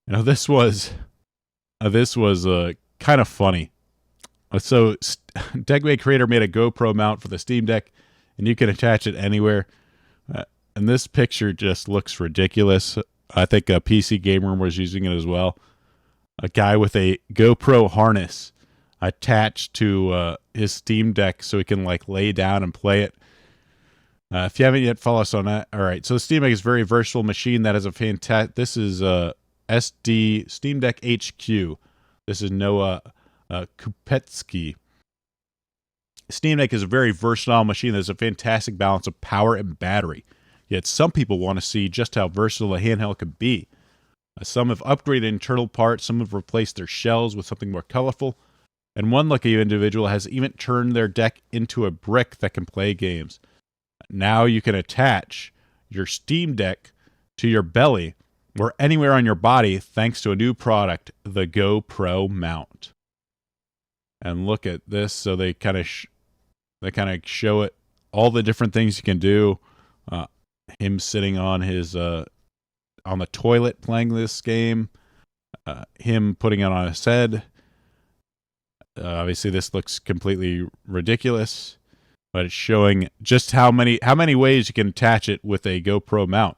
This was kind of funny. So, Deckmate Creator made a GoPro mount for the Steam Deck, and you can attach it anywhere. Uh, and this picture just looks ridiculous. I think a PC Gamer was using it as well. A guy with a GoPro harness attached to his Steam Deck so he can like lay down and play it. If you haven't yet, follow us on that. All right, so the Steam Deck is a very versatile machine that is a fantastic. This is SD Steam Deck HQ. This is Noah Kupetsky. Steam Deck is a very versatile machine that has a fantastic balance of power and battery. Yet some people want to see just how versatile a handheld can be. Some have upgraded internal parts, some have replaced their shells with something more colorful, and one lucky individual has even turned their deck into a brick that can play games. Now you can attach your Steam Deck to your belly or anywhere on your body thanks to a new product, the GoPro mount. And look at this. So they kind of show it, all the different things you can do. Him sitting on his on the toilet playing this game. Him putting it on his head. Obviously, this looks completely ridiculous, but it's showing just how many ways you can attach it with a GoPro mount.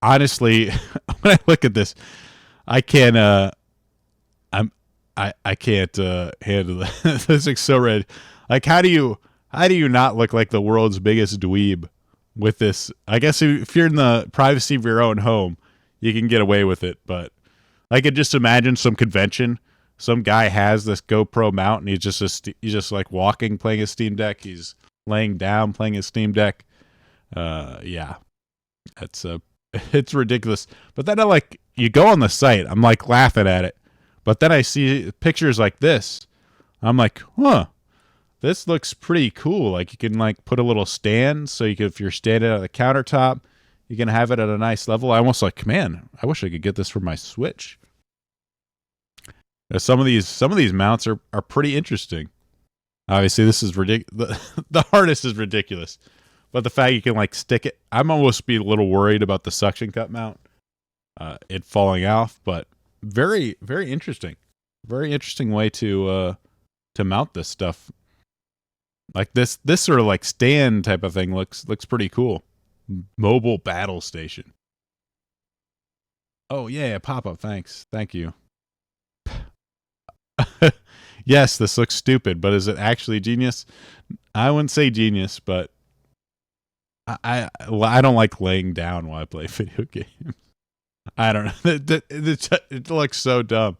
Honestly, when I look at this, I can't. I can't handle that. This looks so red. Like, how do you not look like the world's biggest dweeb with this? I guess if you're in the privacy of your own home, you can get away with it. But I could just imagine some convention. Some guy has this GoPro mount, and he's just like walking, playing his Steam Deck. He's laying down, playing his Steam Deck. Yeah, it's ridiculous. But then you go on the site, I'm like laughing at it. But then I see pictures like this. I'm like, huh, this looks pretty cool. Like, you can like put a little stand, so if you're standing at the countertop, you can have it at a nice level. I almost like, man, I wish I could get this for my Switch. Some of these mounts are pretty interesting. Obviously, this is ridiculous. The harness is ridiculous, but the fact you can like stick it, I'm almost be a little worried about the suction cup mount, it falling off. But very, very interesting. Very interesting way to mount this stuff. Like this sort of like stand type of thing looks pretty cool. Mobile battle station. Oh yeah, pop up. Thanks, thank you. Yes, this looks stupid, but is it actually genius? I wouldn't say genius, but I don't like laying down while I play video games. I don't know. It looks so dumb.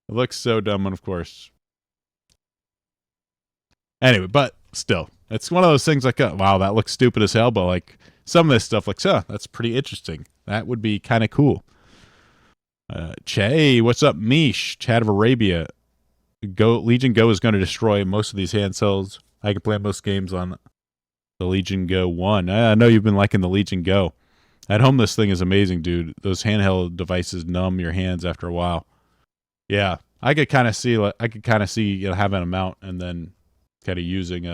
It looks so dumb, and of course. Anyway, but still, it's one of those things like, wow, that looks stupid as hell, but like some of this stuff, like, that's pretty interesting. That would be kind of cool. Che, what's up, Mish? Chad of Arabia. Legion Go is going to destroy most of these handhelds. I can play most games on the Legion Go 1. I know you've been liking the Legion Go. At home, this thing is amazing, dude. Those handheld devices numb your hands after a while. Yeah, I could kind of see having a mount and then kind of using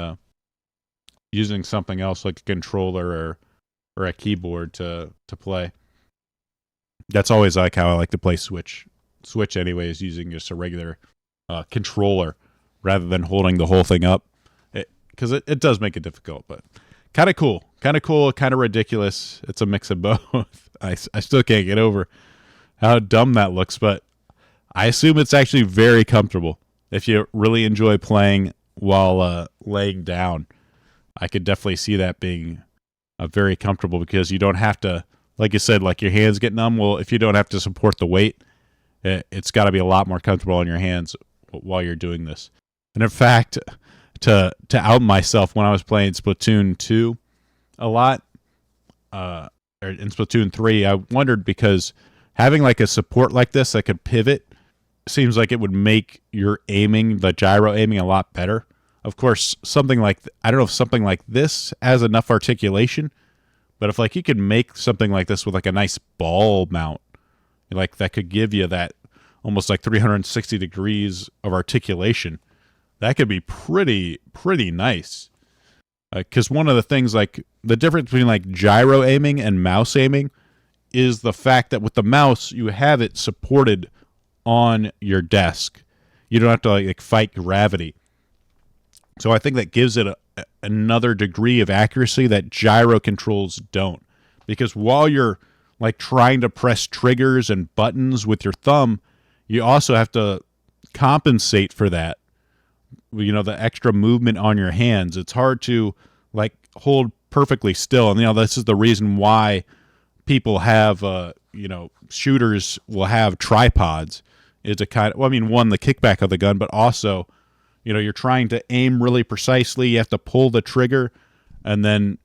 something else like a controller or a keyboard to play. That's always like how I like to play Switch. Switch, anyways, using just a regular controller rather than holding the whole thing up, because it does make it difficult, but kind of cool, kind of ridiculous. It's a mix of both. I still can't get over how dumb that looks, but I assume it's actually very comfortable. If you really enjoy playing while laying down, I could definitely see that being very comfortable, because you don't have to, like you said, like your hands get numb. Well, if you don't have to support the weight, it's got to be a lot more comfortable on your hands while you're doing this. And in fact, to out myself, when I was playing Splatoon 2 a lot, or in Splatoon 3, I wondered, because having like a support like this that could pivot seems like it would make your aiming, the gyro aiming, a lot better. Of course, something like, I don't know if something like this has enough articulation, but if like you could make something like this with like a nice ball mount, like that could give you that almost like 360 degrees of articulation, that could be pretty nice. Because one of the things, like the difference between like gyro aiming and mouse aiming is the fact that with the mouse, you have it supported on your desk. You don't have to like fight gravity. So I think that gives it another degree of accuracy that gyro controls don't. Because while you're like trying to press triggers and buttons with your thumb, you also have to compensate for that. You know, the extra movement on your hands. It's hard to like hold perfectly still. And, you know, this is the reason why people have, shooters will have tripods. It's a kind of, well, I mean, one, the kickback of the gun, but also, you know, you're trying to aim really precisely. You have to pull the trigger, and then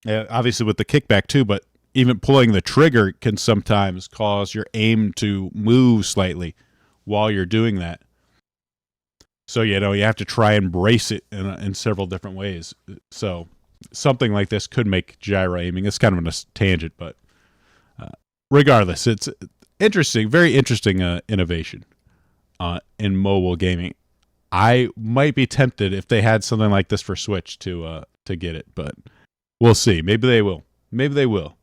obviously with the kickback too, but even pulling the trigger can sometimes cause your aim to move slightly while you're doing that. So, you know, you have to try and brace it in several different ways. So something like this could make gyro aiming. It's kind of a tangent, but regardless, it's interesting, very interesting innovation in mobile gaming. I might be tempted if they had something like this for Switch to get it, but we'll see. Maybe they will. Maybe they will.